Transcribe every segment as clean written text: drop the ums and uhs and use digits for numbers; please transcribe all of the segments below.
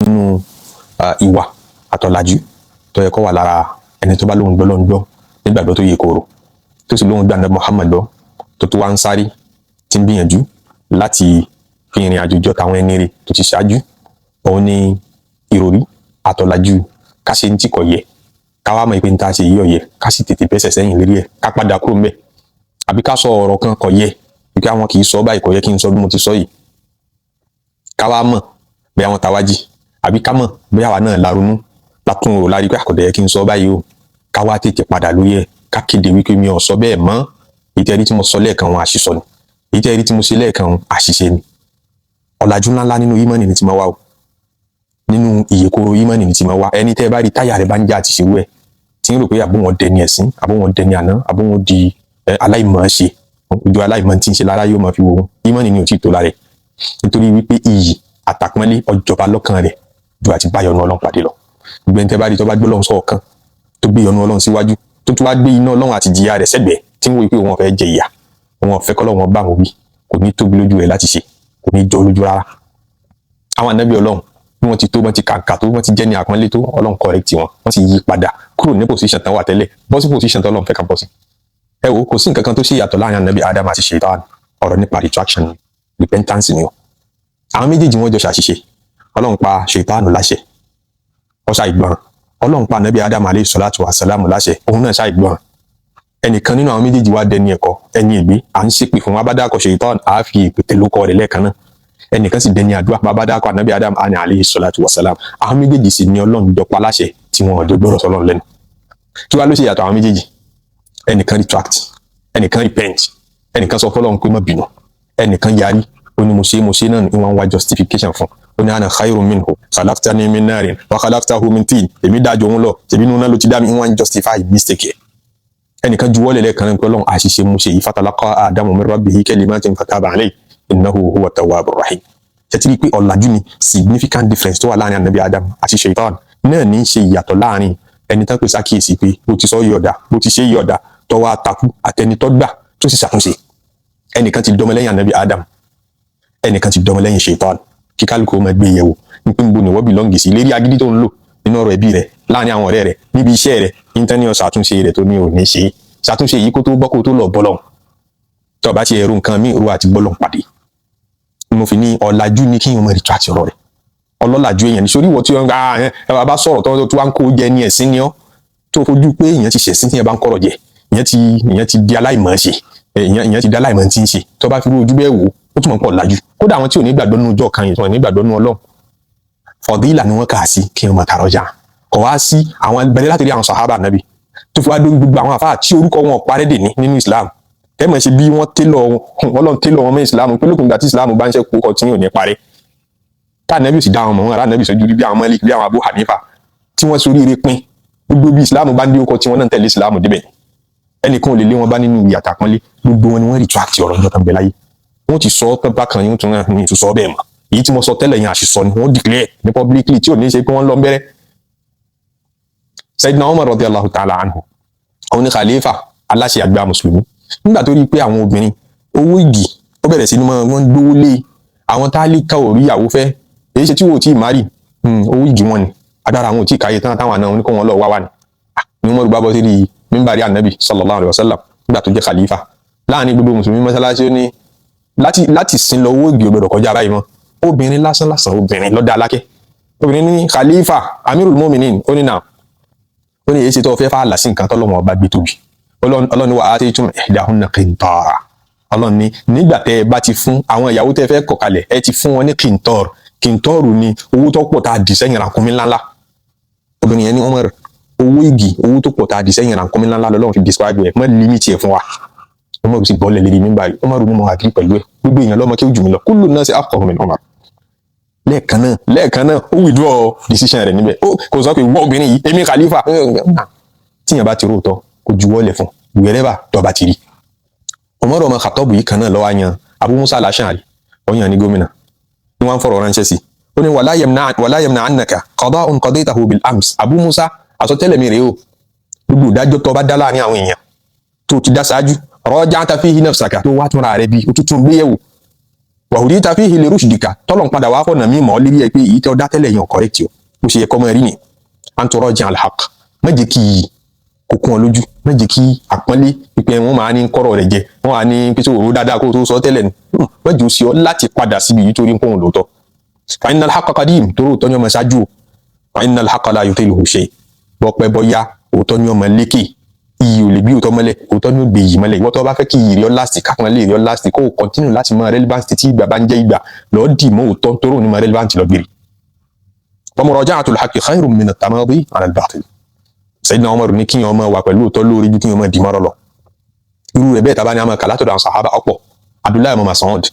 nínú ìwà àtọ̀làjú tó yẹ kó wà lára ẹni tó bá lóhun gbọ́ lóhun gbọ́ nígbàgbọ́ tó yẹ kóró tó sì lóhun gbà ní Muhammad lọ tó wá ń sáré tí ń gbìyànjú láti fi ìrìn àjò jọ táwọn ẹni rẹ̀ tó ti ṣáájú. Òun ni ìròrí àtọ̀làjú ká ṣe ní tí kò yẹ, ká wá mọ̀ pé ní ta ṣe yí ọ̀yẹ, ká sì tètè bẹ́sẹ̀ sẹ́yìn lérí ẹ̀, ká padà kúrò ńbẹ̀. Àbí ká sọ ọ̀rọ̀ kan kò yẹ wípé àwọn kì í sọ báyìí, kò yẹ kí n sọ bí mo ti sọ yìí, ká wá mọ̀ bí àwọn tàwájì, àbí ká mọ̀ bí àwa náà larunú látún rò lárí pé àkọ́dẹ̀ yẹ kí n sọ báyìí o, ká wá tètè padà lórí ẹ̀, ká kéde wípé mi ò sọ bẹ́ẹ̀ mọ́, ìtẹ́rí tí mo sọ lẹ́ẹ̀kan wọn àṣìsọ ni, ìtẹ́rí tí mo ṣe lẹ́ẹ̀kan wọn àṣìṣe ni. Ọ̀làjú ńláńlá nínú ìmánì ni ti máa wá o, nínú ìyèkoro ìmánì ni ti máa wá. Ẹni tẹ́ bá rí táyà rẹ̀ bá ń já àti ṣe wẹ̀ tí ń rò pé àbó wọn dẹni ẹ̀sìn, àbó wọn dẹni àná, àbó wọn di aláìmọ̀ ṣe, ojú aláìmọ̀ tí ń ṣe lára yóò máa fi wo wọn. Ìmánì ni ò tí ì tó lára ẹ̀, nítorí wípé iyì àtàpọ́nlé ọjọba lọ́kàn rẹ̀ ju àti bá yọ́nú Ọlọ́run pàdé lọ. Gbogbo ẹni tẹ́ bá rí tó bá gbé Ọlọ́run sọ́ọ̀kan tó gbé yọ́nú Ọlọ́run síwájú tó tún wá gbé iná Ọlọ́run àti jìyà rẹ̀ sẹ́gbẹ̀ẹ́ tí ń wò pé òun fẹ́ jẹ ìyà, òun fẹ́ k'Ọlọ́run bá wọn wí, kò ní tóbi lójú rẹ̀ láti ṣe, kò ní jọ lójú rárá. Àwọn ànábì Ọlọ́run bí wọ́n ti tó, wọ́n ti kàǹkà tó, wọ́n ti jẹ́ ní àpọ́nlé tó, Ọlọ́run correct wọn, wọ́n sì yí padà kúrò ní position tán wà tẹ́lẹ̀ bọ́ sí position tán Ọlọ́run fẹ́ ká bọ́ sí. Ẹ wò, kò sí nǹkan kan tó ṣe ìyàtọ̀ láàrin ànábì Adam àti Ṣaitan, ọ̀rọ̀ nípa retraction ni, repentance ni o. Àwọn méjèèjì wọ́n jọ ṣàṣìṣe, Ọlọ́run pa Ṣaitan láṣẹ, ó ṣàìgbọràn. Ọlọ́run pa ànábì Adam alayhi salatu wa salamu láṣẹ, òun náà ṣàìgbọràn. Ẹnìkan nínú àwọn méjèèjì wá dẹni ẹ̀kọ́, ẹni ègbé, à ń ṣépè fún abádàkọ̀ Ṣaitan, àá fi èpè tẹ̀lókọ rẹ̀ lẹ́ẹ̀kan náà. Ẹnìkan sì dẹni àdúrà, abádàkọ̀ ànábì Adam alayhi salatu wa salam. Àwọn méjèèjì sì ní Ọlọ́run jọ pa láṣẹ tí wọn ò jọ gbọ́rọ̀ sọ́lọ́run lẹ́nu. Kí wá ló ṣe yàtọ̀ àwọn méjèèjì? Ẹnìkan retract, ẹnìkan repent, ẹnìkan sọ fọ́lọ́run pé má bínú, ẹnìkan yarí, ó ní mo ṣe náà ni wọ́n wá justification fún. Ó ní ana khayrun minhu khalaqtani min narin wa khalaqtahu min tin, èmi dájọ́ òun lọ, ṣèbí inú náà ló ti dá mi, wọ́n justify mistake ẹ̀. Ẹnìkan juwọ́lẹ̀ lẹ́ẹ̀kan náà pé Ọlọ́run àṣìṣe mo ṣe yìí, fatalaqa Adamu min rabbihi kalimatin fataba alayhi innahu huwa tawwabur rahim. Ṣètìrí pé ọ̀làjú ni significant difference tó wà láàrin ànábì Adam àti Ṣaitan náà ní í ṣe ìyàtọ̀ láàrin ẹni tán pè sákìyèsí pé bó ti sọ yọ̀dà, bó ti ṣe yọ̀dà, tọwọ́ àtakú àtẹni tó gbà tó sì ṣàtúnṣe. Ẹnìkan ti dọmọ lẹ́yìn ànábì Adam, ẹnìkan ti dọmọ lẹ́yìn Ṣaitan. Kí kálukú máa gbé yẹ̀wò nípé níbo ni wọ́n belong sí, lérí agídí tó ń lò nínú ọ̀rọ̀ ẹbí rẹ̀, láàrin àwọn ọ̀rẹ́ rẹ̀, níbi iṣẹ́ rẹ̀, intanet ṣàtúnṣe rẹ̀ tó ní ò ní ṣe, ṣàtúnṣe yìí kó tó bọ́ kó tó lọ bọ́lọ̀. Tó bá ti ẹ̀rù nǹkan míì ro àti bọ́lọ̀ pàdé. Mo fi ní ọ̀làjú ní kí wọ́n máa retract ọ̀rọ̀ rẹ̀. Ọlọ́làjú èèyàn ní sórí ìwọ tí wọ́n gbà ẹ bá sọ̀rọ̀ tó wá ń kó jẹ ní ẹ̀sìn ni ọ́, tó fojú pé èèyàn ti ṣẹ̀sìn tí ẹ bá ń kọ̀rọ̀ jẹ, èèyàn ti di aláìmọ̀ ṣe, èèyàn ti di aláìmọ̀ tí ń ṣe. Tó bá fi rú ojú bẹ́ẹ̀ wò ó túnmọ̀ pọ̀ ọ̀làjú. Kódà àwọn tí ò ní gbàgbọ́ nínú ọjọ́ kan yìí, tí wọ́n ní gbàgbọ́ nínú Ọlọ́run, fọ̀dílà ni wọ́n kà sí kí wọ́n máa tàrọ̀jà. Kò wá sí àwọn bẹ̀rẹ̀ láti rí àwọn sàhábà nàbì tó fi wá dórí gbogbo àwọn àfáà tí orúkọ wọn parẹ́ dè ní nínú Islam. Kẹ́mọ̀ ṣe bí wọ́n Ọlọ́run télọ̀ wọn mọ́ Islam, pé lókun ìgbà tí Islam bá ń ṣẹ́kù ọkọ̀ tí yóò ní parẹ́. Tá nàbì sì dá àwọn mọ̀ wọn rà nàbì sójú bí àwọn Malik, bí àwọn Abu Hanifa tí wọ́n sorí ire pin gbogbo bí Islam bá ń dé ọkọ̀ tí wọ́n náà tẹ̀lé Islam débẹ̀. Ẹnìkan ò lè lé wọn bá nínú ìyà àtàpọ́nlé, gbogbo wọn ni wọ́n retract ọ̀rọ̀ ọjọ́ kan bẹ láyé. Wọ́n ti sọ pé bákan yín tún náà ní ìtúsọ bẹ́ẹ̀ mọ̀. Èyí tí mo sọ tẹ́lẹ̀ yẹn àṣìsọ ni wọ́n declare ní publicly tí ò ní ṣe pé wọ́n lọ bẹ̀rẹ̀. Sayyidina Umar radiyallahu ta'ala anhu, àwọn ní khalifa aláṣẹ àgbà mùsùlùmí, nígbà tó rí pé àwọn obìnrin owó igi ó bẹ̀rẹ̀ sí ní wọ́n gbówó lé àwọn tálíkà ò rí ìyàwó fẹ́, èyí ṣe tí wò tí ì márì, owó igi wọn ni agbára àwọn ò tí ì káyé tán táwọn àna wọn ní kó wọn lọ wá wà ní. Ni Umar bá bọ́ sí rí mímbàrí ànábì sallallahu alaihi wasallam nígbà tó jẹ́ khalifa láàrin gbogbo mùsùlùmí mọ́sálásí, ó ní láti sin lọ owó igi ò gbọdọ̀ kọjá báyìí mọ́. Obìnrin lásán obìnrin lọ́dà alákẹ́, obìnrin ní khalifa amirul mu'minin, ó ní náà, ó ní èyí ṣe tó fẹ́ fàálà sí nǹkan tọ́lọ́mọ ọba gbé tóbi. Ọlọ́run ní wa ataytum ihdahunna qintara. Ọlọ́run ní nígbà tẹ́ ẹ bá ti fún àwọn ìyàwó tẹ́ fẹ́ kọ̀ kalẹ̀, ẹ ti fún wọn ní qintar. Qintar ni owó tó pọ̀ tá a dì sẹ́yìn ràkúnmí ńláńlá. Obìnrin yẹn ní Umar, owó igi owó tó pọ̀ tá a dì sẹ́yìn ràkúnmí ńláńlá lọ́lọ́run fi describe ẹ̀, mọ́ límìtì ẹ̀ fún wa. Umar sì bọ́ọ̀lẹ̀ lérí nígbà yìí, Umar ní mo àgírí pẹ̀lú ẹ̀, gbogbo èèyàn lọ́mọ kí ó jù mí lọ, kullu nasi afqahu min Umar. Lẹ́ẹ̀kan náà ó withdraw decision rẹ̀ níbẹ̀, kò sọ pé wọ́n obìnrin yìí èmi khalifa. Tíyàn bá ti róòtọ́ kò juwọ́lẹ̀ fún wherever tó bá ti rí. Umar ọmọ Khattab yìí kan náà lọ́wọ́ yan Abu Musa al-Ash'ari, ó yan ní gómìnà, ní wọ́n fọ̀rọ̀ ránṣẹ́ sí, ó ní wala yamna'annaka qada'un qadaytahu bil ams. Abu Musa, àsọtẹ́lẹ̀ mi rèé o, gbogbo ìdájọ́ tó bá dá láàrin àwọn èèyàn tó ti dá ṣáájú, raja'ta fihi nafsaka, tó wá túnra rẹ̀ bí ó tuntun gbéyẹ̀wò, wàhùdí ta fi hìlẹ̀ rúṣìdìkà tọ́lọ̀ ń padà wá fọ̀nà mímọ́ lérí ẹ pé èyí tẹ́ ọ dá tẹ́lẹ̀ yẹn correct o bó ṣe yẹ kọ́ mọ́ rí ni àǹtọ̀rọ̀ jẹ́ alhaq má jẹ́ kí kò kún ọ lójú má jẹ́ kí àpọ́nlé pípẹ́ wọn máa ní kọ́rọ̀ rẹ̀ jẹ wọn máa ní pé sóòrò dáadáa kó tó sọ tẹ́lẹ̀ ni má jẹ́ ó sí ọ láti padà síbi yìí torí pé òun lóòótọ́ fa innal haqqa qadim tó rò tọ́jú ọmọ ṣáájú o fa innal haqqa la yutiluhu shay bọ́pẹ́ bọ́yá òótọ́ ní ọmọ lékè iyì ò lè bí òótọ́ mọ́lẹ̀ òótọ́ ní ó gbé yìí mọ́lẹ̀ ìwọ tó bá fẹ́ kí iyì rí ọ láti kákan lè rí ọ láti kó o continue láti mọ relevant tí ìgbà bá ń jẹ́ ìgbà lọ́ọ́ dì mọ́ òótọ́ tó rò ní mọ relevant lọ gbére. wa muraja'atul haqqi khayrun min at-tamadi 'ala al-batil. Sayyidina Umar ní kí ọmọ wà pẹ̀lú òótọ́ lórí ju kí ọmọ dì mọ́rọ̀ lọ. irú rẹ̀ bẹ́ẹ̀ tabani àmọ́ kàlátọ̀ àwọn sàhábà ọ̀pọ̀ Abdullahi ibn Mas'ud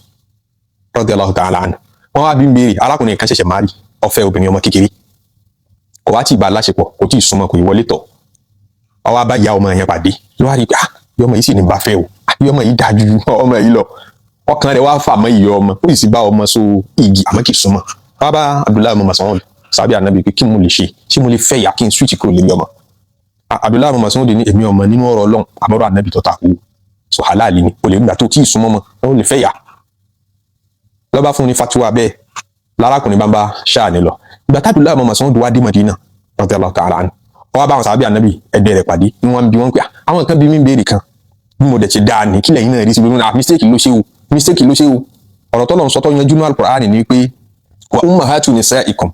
radiyallahu ta'ala anhu wọ́n wá bí ń béèrè arákùnrin kan ṣẹ̀ṣẹ̀ máa rí ọ̀fẹ́ obìnrin ọmọ kékeré kò wá tí ì bá láṣepọ̀ kò tí ì súnmọ́ kò ì wọlé tọ̀ ọ wá bá ìyá ọmọ yẹn pàdé ló wá rí i pé ìyá ọmọ yìí sì ní bá fẹ́ o ìyá ọmọ yìí dájú ọmọ yìí lọ ọkàn rẹ̀ wá fà mọ́ ìyá ọmọ ó sì sì bá ọmọ so igi àmọ́ kì í súnmọ́ wá bá Abdullahi ibn Mas'ud sàbí ànábì pé kí mo lè ṣe mo lè fẹ́ ìyá kí n switch kúrò lórí ọmọ Abdullahi ibn Mas'ud ní èmi ọmọ nínú ọ̀rọ̀ Ọlọ́run àbọ̀rọ̀ ànábì tó ta kú so halali ni o lè gbà tó tí ì súnmọ́ mọ́ ó lè fẹ́ ìyá lọ́ba fún ní fatiwa bẹ́ẹ̀ lárakùnrin bá ń bá ṣáà ní lọ ìgbà Abdullahi ibn Mas'ud wá dé Madina radiyallahu ta'ala anhu wọ́n bá wọn sàbí ànábì ẹ̀dẹ̀ rẹ̀ pàdé ní wọ́n bí wọ́n pé àwọn kan bí mi béèrè kan bí mo dẹ̀ ti dáa ní kílẹ̀ yín náà rí sí gbogbo náà mistake ló ṣe o ọ̀rọ̀ tọ́lọ̀ ń sọ tó yanjú ní Al-Qur'ani ni pé wa ummahatu nisaikum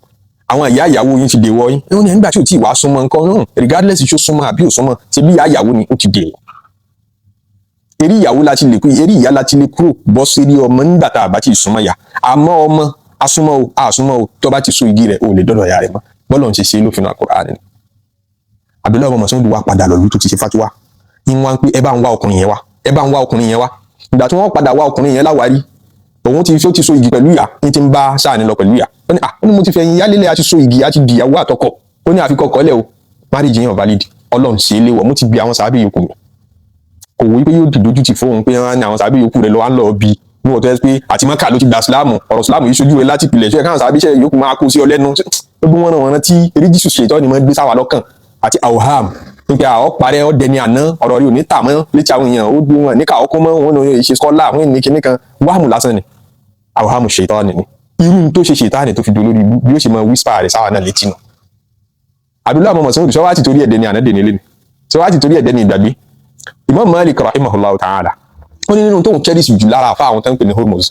àwọn ìyá ìyàwó yín ti dèwọ́ yín ẹ̀wọ̀n ní nígbà tí ò tí ì wá súnmọ́ nǹkan náà regardless ṣó súnmọ́ àbí ò súnmọ́ ṣe bí ìyá ìyàwó ni ó ti dèwọ́ eré ìyàwó láti lè kú eré ìyá láti lè kúrò bọ́ sí eré ọmọ nígbà tá a bá ti súnmọ́ ya àmọ́ ọmọ asúnmọ́ o tó bá ti so igi rẹ̀ o lè dọ́dọ̀ ya rẹ̀ mọ́ bọ́lọ̀ ń ṣe lófin Al-Qur'ani ni Abdullahi ibn Mas'ud wá padà lọ́lú tó ti ṣe fatiwa yín wá ń pé ẹ bá ń wá ọkùnrin yẹn wá ìgbà tí wọ́n padà wá ọkùnrin yẹn láwárí òun ti so igi pẹ̀lú ìyá ní ti ń bá sáà ní lọ pẹ̀lú ìyá ó ní mo ti fẹ́ yin yálélẹ̀ àti so igi àti dìyàwó àtọkọ ó ní àfikọ́ kọ́lẹ̀ o marriage yẹn valid Ọlọ́run ṣe é léwọ̀ mo ti bi àwọn sàábì yòókù mi kò wí pé yóò dìdójú ti fóun pé wọ́n ní àwọn sàábì yòókù rẹ̀ lọ́wọ́ ń lọ bí ní wọ́n tó yẹ pé àti Mẹ́kà ló ti gba sílámù ọ̀rọ̀ sílámù yìí ṣojú rẹ̀ láti ìpìlẹ̀ ṣe káwọn sàábì iṣẹ́ yòókù máa kó sí ọ lẹ́nu gbogbo wọn náà tí eréjìṣù ṣètọ́ ni wọ́n gbé sáwà lọ́kàn àti awham nípa àwọn parẹ́ ọ̀dẹ ní àná ọ̀rọ̀ rí ò ní tà mọ́ létí àwọn èèyàn ó gbé wọn ní káwọ́ kó mọ́ wọn ní ṣe skọ́lá àwọn ènìyàn kìíní kan wàhámù lásán ni awham ṣètánì ni irú tó ṣe ṣètánì tó fi dolórí bí ó ṣe mọ wíṣpà rẹ̀ sáwà náà létí nù Abdullahi ibn Mas'ud sọ wá ti torí ẹ̀dẹ́ ní àná dèní lẹ́nu sọ wá ti torí ẹ̀dẹ́ ní ìgbàgbé Imam Malik rahimahullahu ta'ala ó ní nínú tóun cherish jù lára àfa àwọn tó ń pè ní Hormuz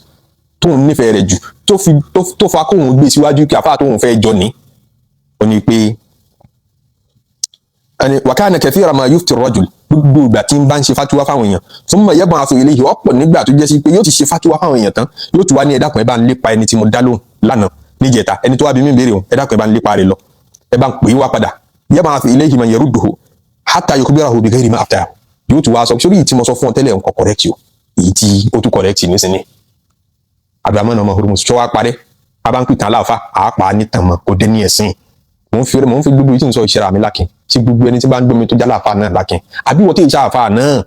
tóun nífẹ̀ẹ́ rẹ̀ jù tó fa kóun gbé síwájú kí àfa tóun fẹ́ jọ ní ó ní pé wa kana kathira ma yufti ar-rajul gbogbo ìgbà tí ń bá ń ṣe fatiwa fáwọn èèyàn thumma yab'athu ilayhi ọ̀pọ̀ nígbà tó jẹ́ sí pé yóò ti ṣe fatiwa fáwọn èèyàn tán yóò tún wá ní ẹ dákun ẹ bá ń lépa ẹni tí mo dá lóhùn lánàá níjẹta ẹni tó wá bí mi béèrè o ẹ dákun ẹ bá ń lépa rẹ̀ lọ ẹ bá ń pè é wá padà yab'athu ilayhi man yarudduhu hatta yukhbirahu bi ghayri ma aftahu yóò tún wá sọ sórí tí mo sọ fún ọ tẹ́lẹ̀ nǹkan correct o èyí tí ó tún correct nísìnyí Abdurrahman ọmọ Hormuz ṣọ́ wá parẹ́ a bá ń pìtàn aláàfáà àápàá nítàn mọ́ kò dé ní ẹ̀sìn mo ń fi gbogbo yìí tí ń sọ ìṣẹ́ra mi lákin tí gbogbo ẹni tí bá ń gbómi tó jálá àfáà náà lákin àbí wọ́n tí ì ṣàfáà náà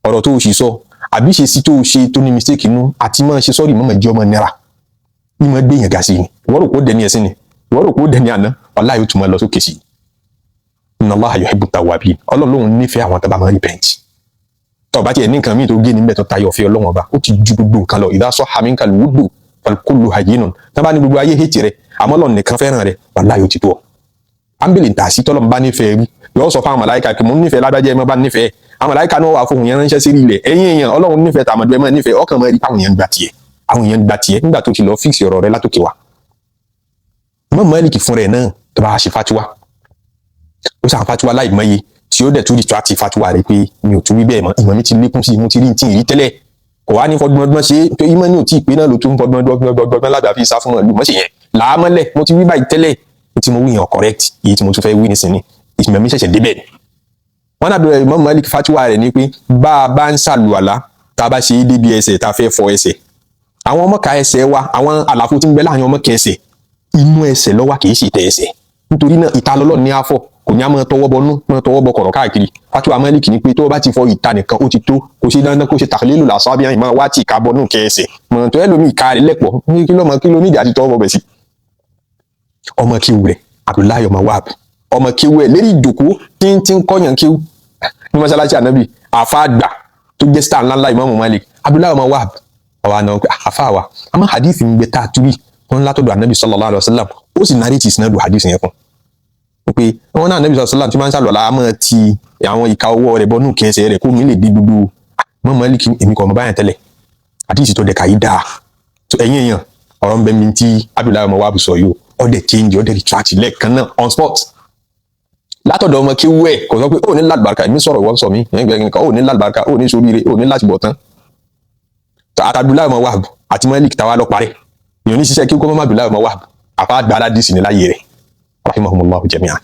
ọ̀rọ̀ tó o sì sọ àbí ṣe sí tó o ṣe tó ní mistake inú àti máa ṣe sọ́ọ̀rì mọ́mọ́ jẹ́ ọmọ nira ní mo gbé yẹn ga sí ni ìwọ́n rò kó dẹni ẹ̀sìn ni ìwọ́n rò kó dẹni àná wallahi yóò tún máa lọ sókè sí i inna Allaha yuhibbu tawwabin Ọlọ́run lóhun nífẹ̀ẹ́ àwọn tó bá máa repent tó bá tiẹ̀ ní nǹkan míì tó gé níbẹ̀ tó tayọ̀ fẹ́ Ọlọ́run ọba ó ti ju gbogbo nǹkan lọ idha sahha minkal wuddu fal kullu hayyinun tó bá ní gbogbo ayé hẹ́tì rẹ̀ àmọ́ Ọlọ́run nìkan fẹ́ràn rẹ̀ wallahi yóò ti tó ambili ta sí tọ́lọ́mù bá nífẹ̀ẹ́ rí yóò sọ fún àwọn màláíkà kí mo nífẹ̀ẹ́ ládájẹ́ ẹ má bá nífẹ̀ẹ́ àwọn màláíkà náà wà fún òun yẹn ránṣẹ́ sí ilẹ̀ ẹ̀yìn èèyàn Ọlọ́run nífẹ̀ẹ́ tàmọ̀dù ẹ má nífẹ̀ẹ́ ọkàn mọ́ rí àwọn èèyàn gbà tiẹ̀ nígbà tó ti lọ fíìsì ọ̀rọ̀ rẹ látòkè wá. Imam Malik fún rẹ̀ náà tó bá ṣe fatiwa ó sàn fatiwa láì mọye tí ó dẹ̀ tún dìtọ́ àti fatiwa rẹ̀ pé mi ò tún wí bẹ́ẹ̀ mọ́ ìmọ̀ mi ti lékún sí mo ti rí tí ì rí tẹ́lẹ̀ kò wá ní fọdúnmọ́dúnmọ́ ṣe pé ìmọ̀ ní ò tí ì pé náà ló tún fọdúnmọ́dúnmọ́ lábẹ́ àfi sá fún wọn lù mọ́ ṣe yẹn làámọ́lẹ̀ mo ti wí báyìí tẹ́lẹ̀ tí mo wí yẹn correct èyí tí mo tún fẹ́ wí nísìnyí ìsìnmọ̀ mi ṣẹ̀ṣẹ̀ débẹ̀ ni. wọ́n náà bẹ̀rẹ̀ Imam Malik fatiwa rẹ̀ ni pé bá a bá ń ṣàlùwàlá tá a bá ṣe é débi ẹsẹ̀ tá a fẹ́ fọ ẹsẹ̀ àwọn ọmọka ẹsẹ̀ wa àwọn àlàfo tí ń bẹ láàrin ọmọka ẹsẹ̀ inú ẹsẹ̀ ló wà kì í ṣe ìtẹ̀ ẹsẹ̀ nítorí náà ìta lọ́lọ́ ní àfọ̀ kò ní a máa tọwọ́ bọnú máa tọwọ́ bọ kọ̀rọ̀ káàkiri fatiwa Malik ni pé tó o bá ti fọ ìta nìkan ó ti tó kò ṣe dandan kó ṣe tàkìlélù làṣọ abíyàn máa wá tí ìka bọnú kẹsẹ̀ mọ̀ tó ẹlòmíì ìka rẹ̀ lẹ́pọ̀ ní kí ló nídìí àti tọwọ́ bọ̀ bẹ̀ sí. ọmọ kíw rẹ̀ Abdullahi ọmọ Wahab ọmọ kíw ẹ̀ lérí ìjòkó tí ń kọ́yàn kíw ní mọ́ṣáláṣí ànábì àfáàgbà tó jẹ́ star ńláńlá Imam Malik Abdullahi ọmọ Wahab ọwọ́ àná pé àfa wa àmọ́ hadith ń gbé tá a túbí wọn látọ̀dọ̀ anabi sallallahu alaihi wasallam ó sì narrate ìsinadù hadith yẹn fún pé wọn náà anabi sallallahu alaihi wasallam tí máa ń sàlọ́lá á máa ti àwọn ìka ọwọ́ rẹ̀ bọ́nú kẹsẹ̀ rẹ̀ kó mi lè di gbogbo mọ́ Málíkì èmi kò mọ báyẹn tẹ́lẹ̀ hadith tó dẹ̀ kà yí dáa tó ẹ̀yìn èèyàn ọ̀rọ̀ ń bẹ mi tí Abdullahi ọmọ wa bù sọ yìí ọ̀dẹ̀ change ọ̀dẹ̀ retract lẹ́ẹ̀kan náà on spot látọ̀dọ̀ ọmọ kí wẹ̀ kò sọ pé ó ní lálùbáríkà èmi sọ̀rọ̀ ìwọ́n sọ mí ó ní lálùbáríkà ó ní sóríire ó ní láti bọ̀ tán Abdullahi ọmọ Wahab àti Málíkì táwa lọ parẹ́ èèyàn ní ṣiṣẹ́ kí ó kọ́ mọ́ Abdullahi ọmọ Wahab àfa àgbà aládìsí ní láyé rẹ̀ rahimahumullahu jami'an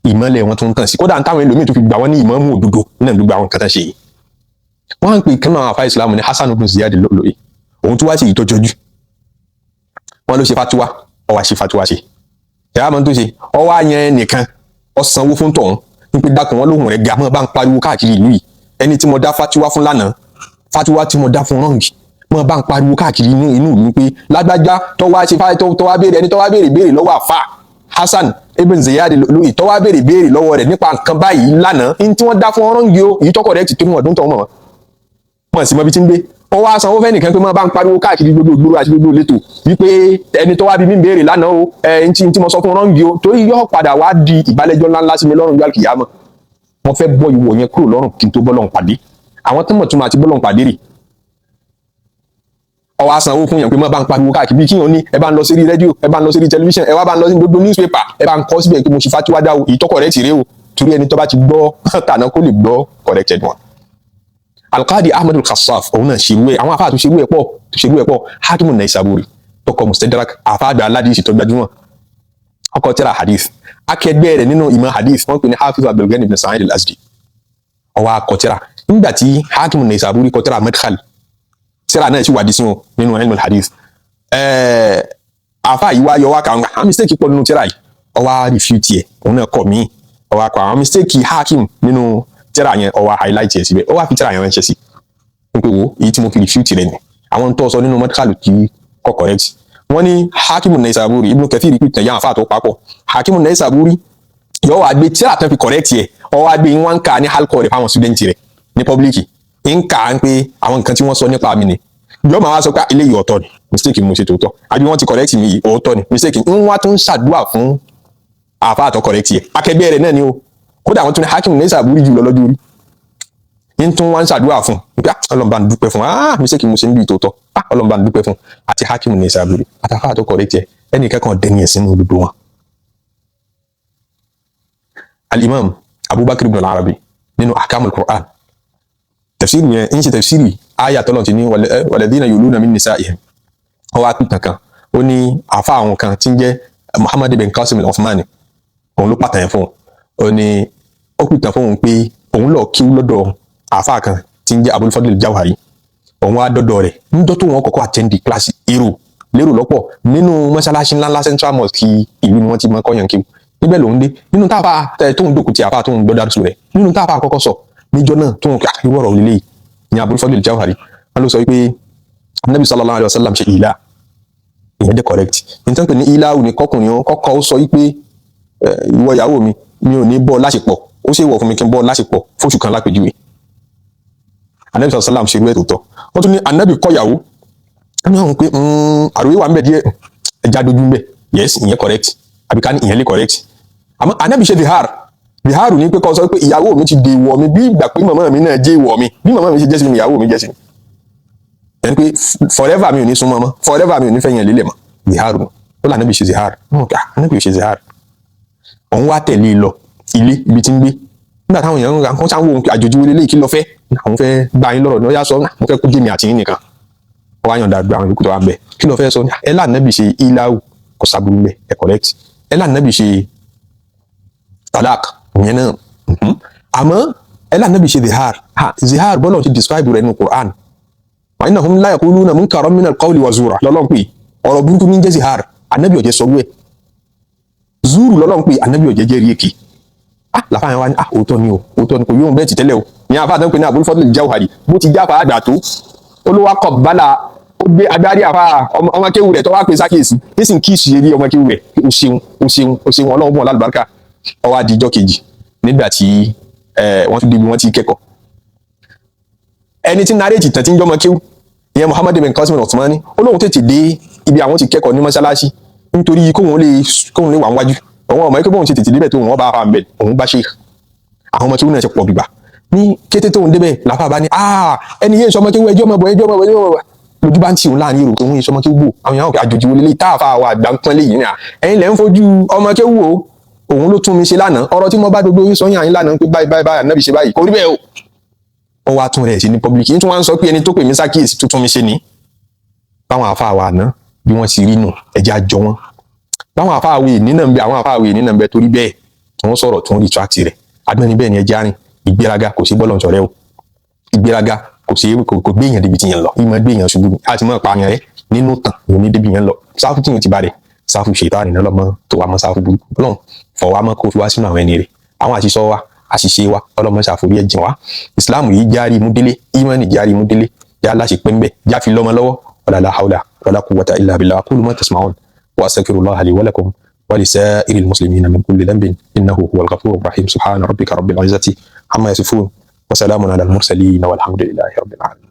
ìmọ̀lẹ̀ wọn tó ń tàn sí kódà táwọn ẹlòmíì tó fi gbà wọ́n ní ìmámù òdodo nínú gbogbo àwọn nǹkan tán ṣe yìí wọ́n á ń pè kí náà àfa ìsìlámù ní Hasan ibn Ziyad al-Lu'lu'i òun tó wá sí ìtọ́jọ́jú wọ́n ló ṣe fatuwa ọwọ́ àṣẹ fatuwa ṣe ẹ̀rọ àmọ́ tó ṣe ọwọ́ àyàn nìkan ọ̀sánwó fún tọ̀hún nípa dákun wọn lóhùn rẹ̀ ga mọ́ bá ń pariwo káàkiri ìlú yìí ẹni tí mo dá fatuwa fún lánàá fatuwa tí mo dá fún rọ́ǹgì mọ́ bá ń pariwo káàkiri inú ìlú pé lágbájá tọ́wá béèrè ẹni tọ́wá béèrè lọ́wọ́ àfà Hasan ibn Ziyad al-Lu'lu'i tọ́wá béèrè lọ́wọ́ rẹ̀ nípa nǹkan báyìí lánàá ní tí wọ́n dá fún rọ́ǹgì o èyí tọ́kọ̀ rẹ̀ ti tó mú ọdún tọ́ mọ́ wọn sì mọ́ bí ti ń gbé wọ́n wá sanwó fẹ́ nìkan pé mọ́ bá ń pariwo káàkiri gbogbo ìgboro àti gbogbo ìletò wípé ẹni tọ́wá bí mi béèrè lánàá o tí mo sọ fún rọ́ǹgì o torí yóò padà wá di ìbálẹ́jọ́ ńláńlá sí mi lọ́rùn yóò kìyàmọ́ wọ́n fẹ́ bọ́ ìwọ̀ yẹn kúrò lọ́rùn kí n tó bọ́lọ́run pàdé àwọn tó mọ̀ tó máa ti bọ́lọ́run pàdé rè ọwọ́ asanwó fún yàn pé mọ́ bá ń pariwo káàkiri bí kí wọ́n ní ẹ bá ń lọ sí rédíò ẹ bá ń lọ sí tẹlifíṣàn ẹ wá bá ń lọ sí gbogbo newspaper ẹ bá ń kọ síbẹ̀ pé mo ṣe fatiwa dá o ìtọ́kọ̀ rẹ̀ ti rè o torí ẹni tó bá ti gbọ́ tànà kó lè gbọ́ corrected one. Al-Qadi Ahmad al-Khassaf òun náà ṣerú ẹ àwọn afáà tó ṣerú ẹ pọ̀ Hakim an-Naysaburi tọkọ Mustadrak àfáàgbà aládìsí tó gbajúmọ̀ ọkọ tírà hadith akẹgbẹ́ rẹ̀ nínú ìmọ̀ hadith wọ́n pè ní Hafiz Abdul Ghani ibn Sa'id al-Azdi ọwọ́ akọ tírà nígbà tí Hakim an-Naysaburi kọ tírà Madkhal tírà náà sì wà dísìn nínú ilm al-hadith àfáà yìí wá yọ wá kàwọn àwọn mistake pọ̀ nínú tírà yìí ọwọ́ refute ẹ̀ òun náà kọ̀ mí ọwọ́ akọ àwọn mistake Hakim nínú tírà yẹn ọwọ́ highlight ẹ̀ síbẹ̀ ọwọ́ àfi tírà yẹn ránṣẹ́ sí pé wo èyí tí mo fi refute rẹ̀ ni àwọn tó sọ nínú Madkhal kì í kọ correct wọ́n ní Hakim an-Naysaburi Ibn Kathir pé tẹ̀yà àfáà tó papọ̀ Hakim an-Naysaburi yọ wá gbé tírà tán fi correct ẹ̀ ọwọ́ àgbé wọn ń kà ní halkọ rẹ̀ fáwọn student rẹ̀ ní public ń kà á pé àwọn nǹkan tí wọ́n sọ nípa mi ni yọ máa wá sọ pé eléyìí ọ̀tọ̀ ni mistake mo ṣe tòótọ́ àbí wọ́n ti correct mi ọ̀tọ̀ ni mistake ń wá tó ń ṣàdúrà fún àfáà tó correct ẹ̀ akẹgbẹ́ rẹ̀ náà ni o kódà àwọn tó ní Hakim an-Naysaburi jù lọ lọ́jọ́ orí ń tún wá ń ṣàdúrà fún pé Ọlọ́run bá ń dúpẹ́ fún mistake mo ṣe ń bí tòótọ́ Ọlọ́run bá ń dúpẹ́ fún àti Hakim an-Naysaburi àtàfáà tó correct ẹ̀ ẹnì kẹ́kọ̀ọ́ dẹni ẹ̀sìn ní gbogbo wọn. Al-Imam Abubakar ibn al-Arabi nínú Ahkamul Qur'an tafsiri yẹn ń ṣe tafsiri aya tọ́lọ̀ ti ní waladhina yuluna min nisa'ihim ọwọ́ apìtàn kan ó ní àfa àwọn kan tí ń jẹ́ Muhammad ibn Qasim al-Uthmani òun ló pàtàn yẹn fún un ó ní ó pìtàn fún òun pé òun lọ kí lọ́dọ̀ àfa kan tí ń jẹ́ Abul Fadl al-Jawhari òun wá dọ́dọ̀ rẹ̀ níjọ́ tó wọn kọ́kọ́ àtẹ́ndì kíláàsì lérò lọ́pọ̀ nínú mọ́ṣáláṣí ńláńlá Central Mosque ìlú ni wọ́n ti mọ́ kọ́yàn kí níbẹ̀ lòun dé nínú táàfà tóun dòkú ti àfà tóun gbọ́dọ̀ àdúsù rẹ̀ nínú táàfà àkọ́kọ́ sọ níjọ́ náà tóun kà irú ọ̀rọ̀ lílé ní Abul Fadl al-Jawhari wọn ló sọ wípé Nabi sallallahu alayhi wa sallam ṣe ìlà ìyẹn dẹ́ correct nítorí pé ní ìlà òní kọkùnrin kọ́kọ́ ó sọ wípé ìwọ ìyàwó mi ò ní bọ́ láṣepọ̀ ó sì wọ̀ fún mi kí n bọ́ láṣepọ̀ fóṣù kan lápèjúwe Nabi sallallahu alayhi wa sallam ṣe irú ẹ̀ tó tọ́ wọ́n tún ní Ànábì kọ́yàwó ẹni àwọn pé àròyé wà ń bẹ̀ díẹ̀ ẹja dojú ń bẹ̀ yes ìyẹn correct àbíká ní ìyẹn lè correct àmọ́ Ànábì ṣe dìhàrù ní pé kọ́ sọ pé ìyàwó mi ti dè ìwọ̀ mi bí ìgbà pé màmá mi náà jẹ́ ìwọ̀ mi bí màmá mi ṣe jẹ́ sí mi ìyàwó mi jẹ́ sí mi ẹni pé forever mi ò ní súnmọ́ mọ́ forever mi ò ní fẹ́ yẹn lélẹ̀ mọ́ dìhàrù ó là Ànábì ṣe dìhàrù Ànábì ṣe dìhàrù òun wá tẹ̀lé lọ ilé ibi tí ń gbé nígbà táwọn èèyàn ń ra nǹkan sáwọn ohun àjòjì wọlé léyìí kí lọ fẹ́ àwọn fẹ́ gbà yín lọ́rọ̀ ní ọyá sọ mo fẹ́ kó jẹ́ mi àti yín nìkan wọ́n wá yànda gba àwọn ìlú tó wà bẹ́ẹ̀ kí ló fẹ́ sọ ẹ lá Ànábì ṣe ìlàwù kò sábúrú bẹ́ẹ̀ ẹ correct ẹ lá Ànábì ṣe talaq ìyẹn náà àmọ́ ẹ lá Ànábì ṣe zihar bọ́lá ti describe rẹ̀ nínú Qur'an wa innahum la yaquluna munkaran min al-qawli wa zura lọ́lọ́n pé ọ̀rọ̀ burúkú ní jẹ́ zihar Ànábì ọ̀jẹ̀ sọ wẹ̀ zuru lọ́lọ́n pé Ànábì ọ̀jẹ̀ jẹ́ rí èkì làfáàyàn wa ní òótọ́ ni kò yóò bẹ́ẹ̀ ti tẹ́lẹ̀ o ní àfáàdán pé ní Abul Fadl al-Jawhari bó ti jáfa àgbà tó olówó akọ bala ó gbé agbárí àfa ọmọ kéwù rẹ̀ tó wá pé sákèsì ní sì ń kí ìṣì eré ọmọ kéwù rẹ̀ o ṣeun Ọlọ́run bọ̀ lálùbáríkà ó wá di ijọ́ kejì nígbà tí wọ́n tún débi wọ́n ti kẹ́kọ̀ọ́ ẹni tí narètì tàn tí ń jọmọ kéwù ìyẹn Muhammad bin Qasim al-Uthmani ó lóun tètè dé ibi àwọn ti kẹ́kọ̀ọ́ ní mọ́ṣáláṣí nítorí kóun lè wà wájú òun ọmọ ẹgbẹ́ bóun ti tètè débẹ̀ tó òun bá ara mbẹ̀ òun bá ṣe àwọn ọmọ tí ó náà ti pọ̀ gbígbà ní kété tóun débẹ̀ làfà bá ní ẹni yẹn sọmọ kéwú ẹjọ́ mọ̀ bọ̀ lójú bá ń tì òun láàrin èrò tó ń sọmọ kéwú àwọn èèyàn àjòjì wọlé táàfà wà àgbà ń pọ́nlé yìí ní ẹ̀yin lẹ́ ń fojú ọmọ kéwú o òun ló tún mi ṣe lánàá ọ̀rọ̀ tí mo bá gbogbo yín sọ yín àyín lánàá pé báyìí ànábì ṣe báyìí kò rí bẹ́ẹ̀ o ó wá tún rẹ̀ ṣe ní public yìí tún wá ń sọ pé ẹni tó pè mí sákìyèsí tó tún mi ṣe ní báwọn àfáà wa àná bí wọ́n ti rí nù ẹ̀jẹ̀ àjọ wọn báwọn àfáà wèé nínà ń bẹ àwọn àfáà wèé nínà ń bẹ torí bẹ́ẹ̀ tí wọ́n sọ̀rọ̀ tí wọ́n retract rẹ̀ agbẹ́ni bẹ́ẹ̀ ni ẹja rìn ìgbéraga kò sí bọ́lọ̀ ọ̀rẹ́ o ìgbéraga kò gbé èèyàn débi tí yẹn lọ ìmọ̀ gbé èèyàn ṣubú àti mọ̀ pààyàn rẹ nínú tàn ní oní débi yẹn lọ sáfù tí yẹn ti bá rẹ sáfù ṣètánì náà lọ́mọ tó wà mọ́ sáfù burúkú ọlọ́run fọ̀ wá mọ́ kó fi wá sínú àwọn ẹni rẹ̀ àwọn àṣìṣe wa ọlọ́mọ ṣàforí ẹ̀jìn wa ìsìláàmù yìí járí mú délé ìmánì járí mú délé já láṣẹ pé ń bẹ̀ já fi lọ́mọ lọ́wọ́ wala hawla wala quwwata illa billah aqulu ma tasma'un wa astaghfirullaha li wa lakum wa lisa'iril muslimina min kulli dhanbin innahu huwal ghafurur rahim subhana rabbika rabbil izzati amma yasifun wa salamun alal mursalin walhamdulillahi rabbil alamin.